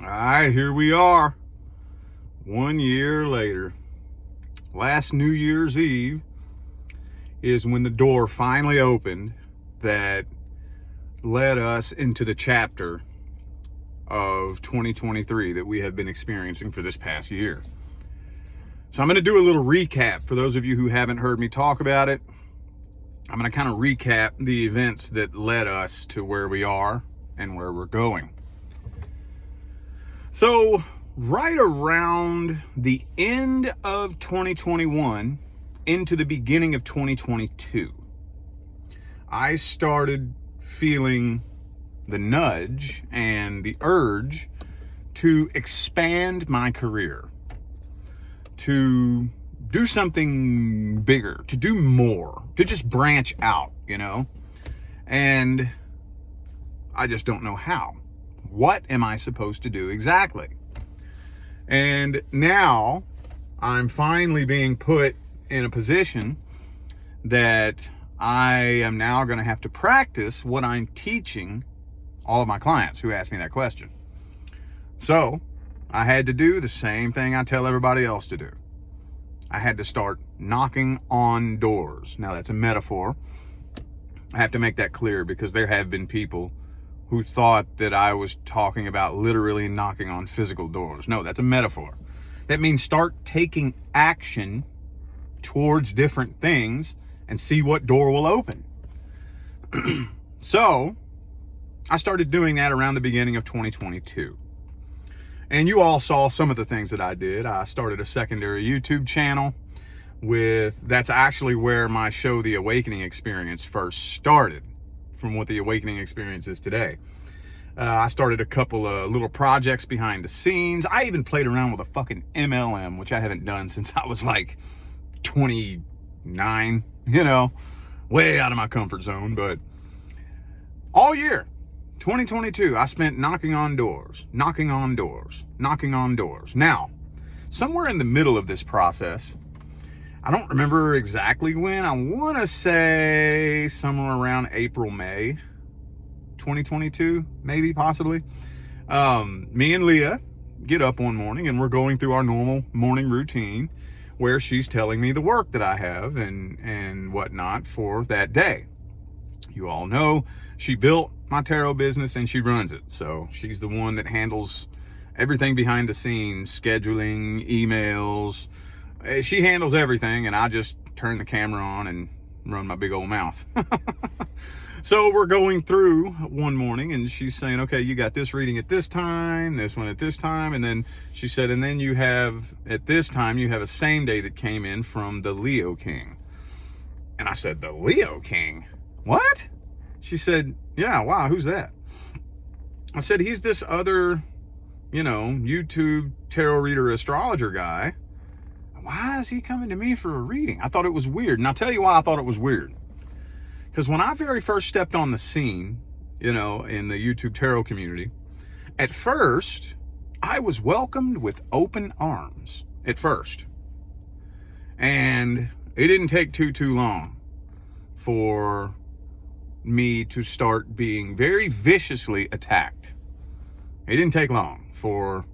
All right, here we are. 1 year later. Last New Year's Eve is when the door finally opened that led us into the chapter of 2023 that we have been experiencing for this past year. So I'm going to do a little recap for those of you who haven't heard me talk about it. I'm going to kind of recap the events that led us to where we are and where we're going. So right around the end of 2021 into the beginning of 2022, I started feeling the nudge and the urge to expand my career, to do something bigger, to do more, to just branch out, and I just don't know how. What am I supposed to do exactly? And now I'm finally being put in a position that I am now going to have to practice what I'm teaching all of my clients who ask me that question. So I had to do the same thing I tell everybody else to do. I had to start knocking on doors. Now that's a metaphor. I have to make that clear because there have been people who thought that I was talking about literally knocking on physical doors. No, that's a metaphor. That means start taking action towards different things and see what door will open. So I started doing that around the beginning of 2022. And you all saw some of the things that I did. I started a secondary YouTube channel that's actually where my show, The Awakening Experience, first started from what The Awakening Experience is today. I started a couple of little projects behind the scenes. I even played around with a fucking MLM, which I haven't done since I was like 29, way out of my comfort zone. But all year, 2022, I spent knocking on doors. Now, somewhere in the middle of this process, I don't remember exactly when, I want to say somewhere around April, May 2022, maybe, possibly. Me and Leah get up one morning and we're going through our normal morning routine where she's telling me the work that I have and whatnot for that day. You all know she built my tarot business and she runs it. So she's the one that handles everything behind the scenes, scheduling, emails. She handles everything and I just turn the camera on and run my big old mouth. So we're going through one morning and she's saying, okay, you got this reading at this time, this one at this time. And then she said, and then you have, at this time, you have a same day that came in from the Leo King. And I said, the Leo King? What? She said, yeah, wow, who's that? I said, he's this other, YouTube tarot reader astrologer guy. Why is he coming to me for a reading? I thought it was weird. And I'll tell you why I thought it was weird. Because when I very first stepped on the scene, in the YouTube tarot community, at first, I was welcomed with open arms at first. And it didn't take too long for me to start being very viciously attacked. It didn't take long for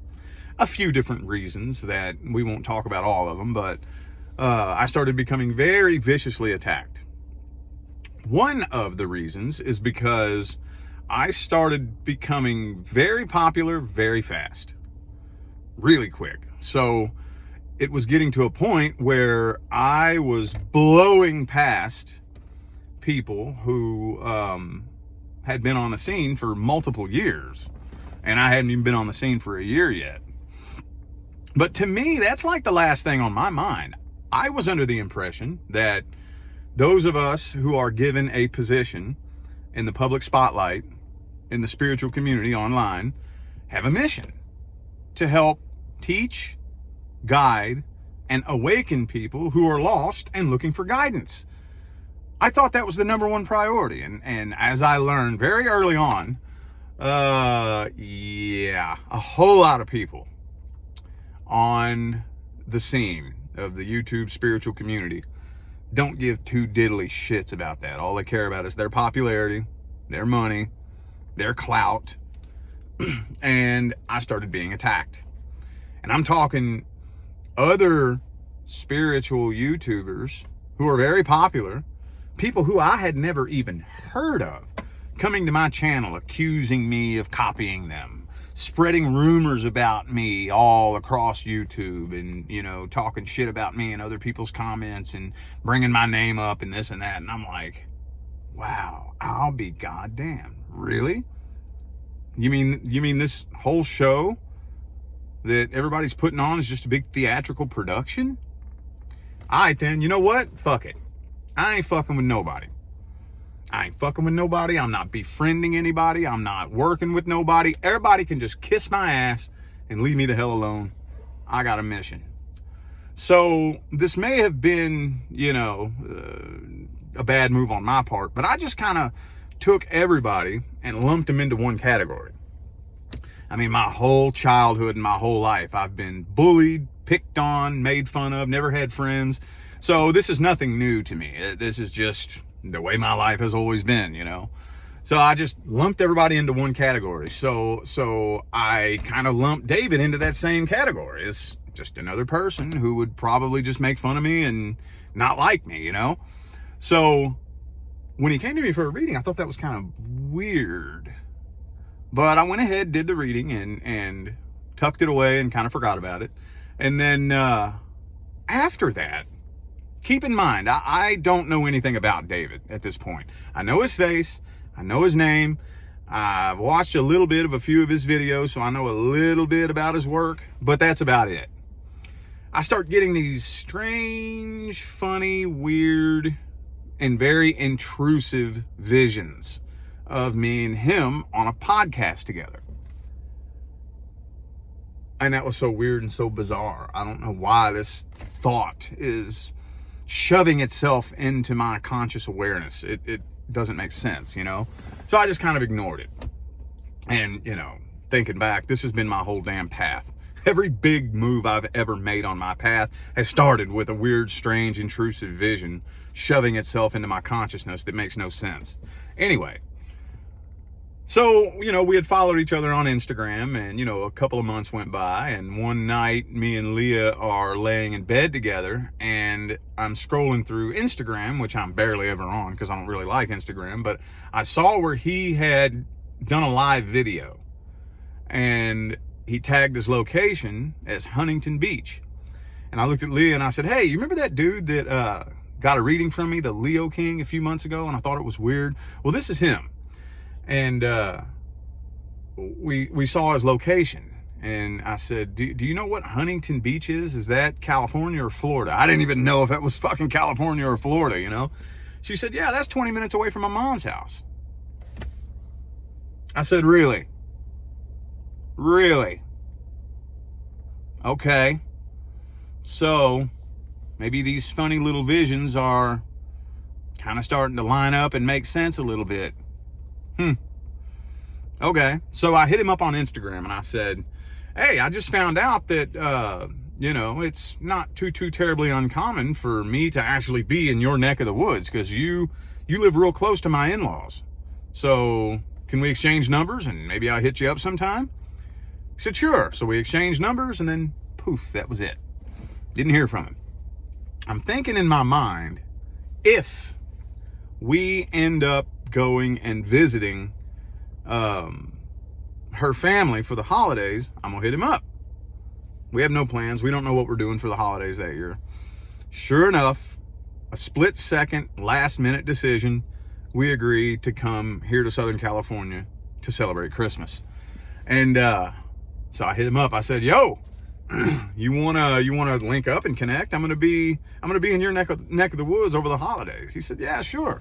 a few different reasons that we won't talk about all of them, but I started becoming very viciously attacked. One of the reasons is because I started becoming very popular very fast, really quick. So it was getting to a point where I was blowing past people who had been on the scene for multiple years, and I hadn't even been on the scene for a year yet. But to me, that's like the last thing on my mind. I was under the impression that those of us who are given a position in the public spotlight, in the spiritual community online, have a mission to help teach, guide, and awaken people who are lost and looking for guidance. I thought that was the number one priority. And as I learned very early on, a whole lot of people on the scene of the YouTube spiritual community don't give two diddly shits about that. All they care about is their popularity, their money, their clout, and I started being attacked. And I'm talking other spiritual YouTubers who are very popular, people who I had never even heard of, coming to my channel accusing me of copying them, spreading rumors about me all across YouTube, and, you know, talking shit about me in other people's comments and bringing my name up and this and that. And I'm like, wow, I'll be goddamn. Really? You mean this whole show that everybody's putting on is just a big theatrical production? All right, then, you know what? Fuck it. I ain't fucking with nobody. I'm not befriending anybody. I'm not working with nobody. Everybody can just kiss my ass and leave me the hell alone. I got a mission. So this may have been, you know, a bad move on my part, but I just kind of took everybody and lumped them into one category. I mean, my whole childhood and my whole life, I've been bullied, picked on, made fun of, never had friends. So this is nothing new to me. This is just the way my life has always been, you know. So I just lumped everybody into one category. So I kind of lumped David into that same category. It's just another person who would probably just make fun of me and not like me, you know. So when he came to me for a reading, I thought that was kind of weird. But I went ahead, did the reading, and tucked it away and kind of forgot about it. And then after that, keep in mind, I don't know anything about David at this point. I know his face. I know his name. I've watched a little bit of a few of his videos, so I know a little bit about his work, but that's about it. I start getting these strange, funny, weird, and very intrusive visions of me and him on a podcast together. And that was so weird and so bizarre. I don't know why this thought is shoving itself into my conscious awareness. It doesn't make sense, you know? So I just kind of ignored it. And, you know, thinking back, this has been my whole damn path. Every big move I've ever made on my path has started with a weird, strange, intrusive vision shoving itself into my consciousness that makes no sense. Anyway, so, you know, we had followed each other on Instagram, and, you know, a couple of months went by, and one night me and Leah are laying in bed together, and I'm scrolling through Instagram, which I'm barely ever on because I don't really like Instagram, but I saw where he had done a live video, and he tagged his location as Huntington Beach. And I looked at Leah and I said, hey, you remember that dude that got a reading from me, the Leo King, a few months ago? And I thought it was weird. Well, this is him. And we saw his location. And I said, do you know what Huntington Beach is? Is that California or Florida? I didn't even know if that was fucking California or Florida, you know? She said, yeah, that's 20 minutes away from my mom's house. I said, really? Really? Okay. So maybe these funny little visions are kind of starting to line up and make sense a little bit. Okay. So I hit him up on Instagram and I said, hey, I just found out that, you know, it's not too terribly uncommon for me to actually be in your neck of the woods because you live real close to my in-laws. So can we exchange numbers and maybe I'll hit you up sometime? He said, sure. So we exchanged numbers and then poof, that was it. Didn't hear from him. I'm thinking in my mind, if we end up going and visiting her family for the holidays, I'm gonna hit him up. We have no plans. We don't know what we're doing for the holidays that year. Sure enough, a split second, last minute decision, we agreed to come here to Southern California to celebrate Christmas. And so I hit him up. I said, yo, you wanna link up and connect? I'm gonna be in your neck of the woods over the holidays. He said, yeah, sure.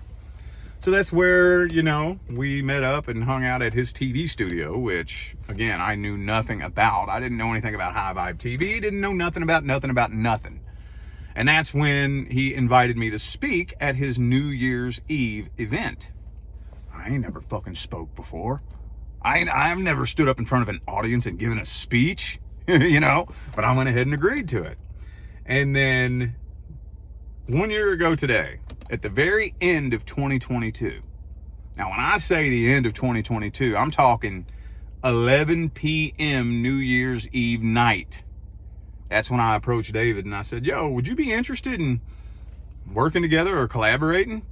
So that's where, you know, we met up and hung out at his TV studio, which, again, I knew nothing about. I didn't know anything about High Vibe TV, didn't know nothing about nothing. And that's when he invited me to speak at his New Year's Eve event. I ain't never fucking spoke before. I've never stood up in front of an audience and given a speech, you know, but I went ahead and agreed to it. And then 1 year ago today, at the very end of 2022. Now, when I say the end of 2022, I'm talking 11 p.m. New Year's Eve night. That's when I approached David and I said, yo, would you be interested in working together or collaborating?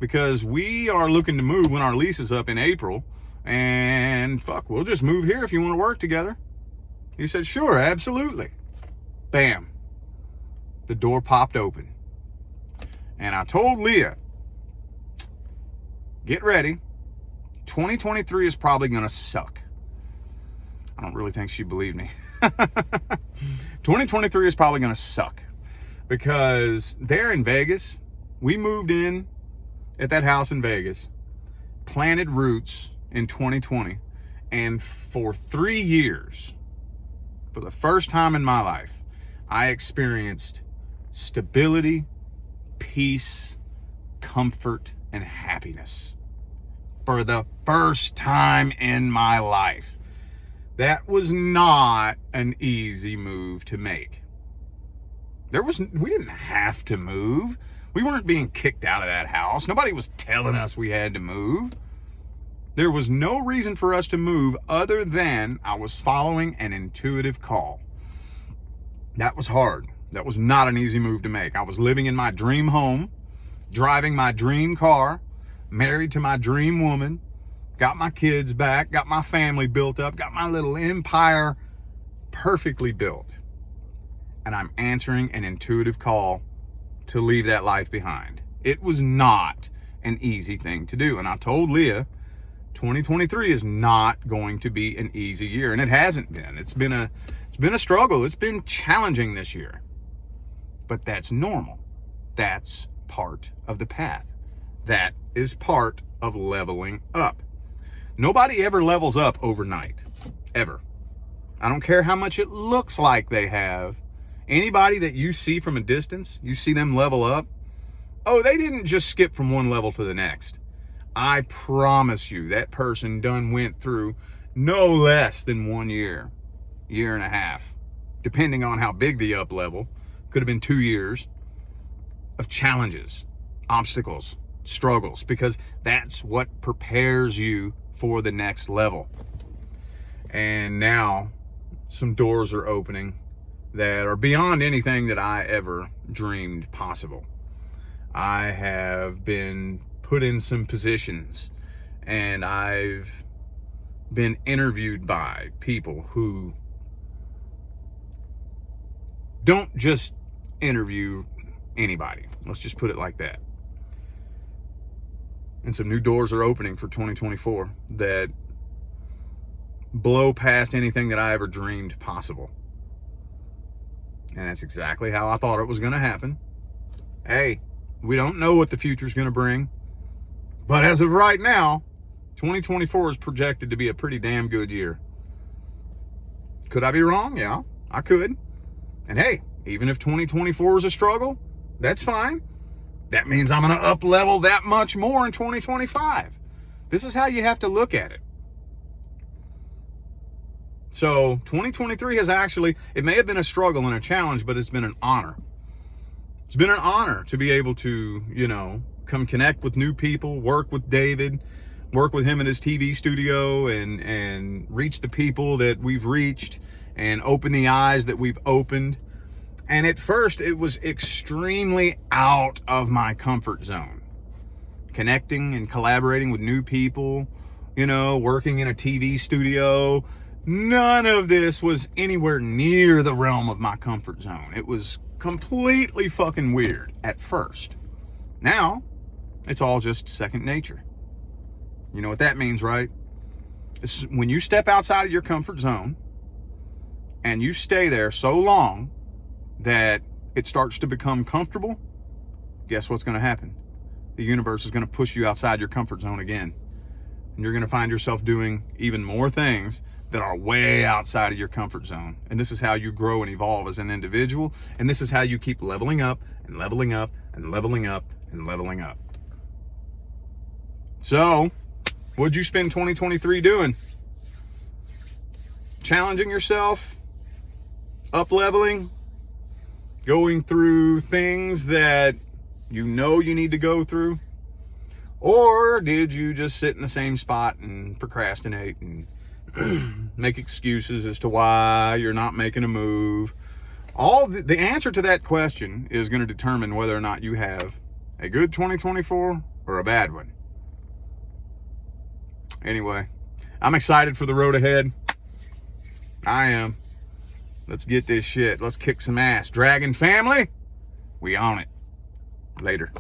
Because we are looking to move when our lease is up in April, and fuck, we'll just move here if you want to work together. He said, sure, absolutely. Bam. The door popped open. And I told Leah, get ready. 2023 is probably going to suck. I don't really think she believed me. 2023 is probably going to suck because there in Vegas, we moved in at that house in Vegas, planted roots in 2020, and for 3 years, for the first time in my life, I experienced stability, peace, comfort, and happiness. For the first time in my life. That was not an easy move to make. We didn't have to move. We weren't being kicked out of that house. Nobody was telling us we had to move. There was no reason for us to move other than I was following an intuitive call. That was hard. That was not an easy move to make. I was living in my dream home, driving my dream car, married to my dream woman, got my kids back, got my family built up, got my little empire perfectly built. And I'm answering an intuitive call to leave that life behind. It was not an easy thing to do. And I told Leah, 2023 is not going to be an easy year. And it hasn't been. It's been a struggle. It's been challenging this year. But that's normal. That's part of the path. That is part of leveling up. Nobody ever levels up overnight, ever. I don't care how much it looks like they have. Anybody that you see from a distance, you see them level up, oh, they didn't just skip from one level to the next. I promise you that person done went through no less than 1 year, year and a half, depending on how big the up level. Could have been 2 years of challenges, obstacles, struggles, because that's what prepares you for the next level. And now some doors are opening that are beyond anything that I ever dreamed possible. I have been put in some positions and I've been interviewed by people who don't just interview anybody. Let's just put it like that. And some new doors are opening for 2024 that blow past anything that I ever dreamed possible. And that's exactly how I thought it was going to happen. Hey, we don't know what the future's going to bring. But as of right now, 2024 is projected to be a pretty damn good year. Could I be wrong? Yeah, I could. And hey, even if 2024 is a struggle, that's fine. That means I'm going to up level that much more in 2025. This is how you have to look at it. So 2023 has actually, it may have been a struggle and a challenge, but it's been an honor. It's been an honor to be able to, come connect with new people, work with David, work with him in his TV studio and reach the people that we've reached and open the eyes that we've opened. And at first it was extremely out of my comfort zone. Connecting and collaborating with new people, working in a TV studio. None of this was anywhere near the realm of my comfort zone. It was completely fucking weird at first. Now, it's all just second nature. You know what that means, right? It's when you step outside of your comfort zone and you stay there so long that it starts to become comfortable, guess what's going to happen? The universe is going to push you outside your comfort zone again. And you're going to find yourself doing even more things that are way outside of your comfort zone. And this is how you grow and evolve as an individual. And this is how you keep leveling up and leveling up and leveling up and leveling up. So, what'd you spend 2023 doing? Challenging yourself, up leveling, going through things that you need to go through? Or did you just sit in the same spot and procrastinate and make excuses as to why you're not making a move. All the answer to that question is going to determine whether or not you have a good 2024 or a bad one. Anyway, I'm excited for the road ahead. I am. Let's get this shit. Let's kick some ass. Dragon family, we on it. Later.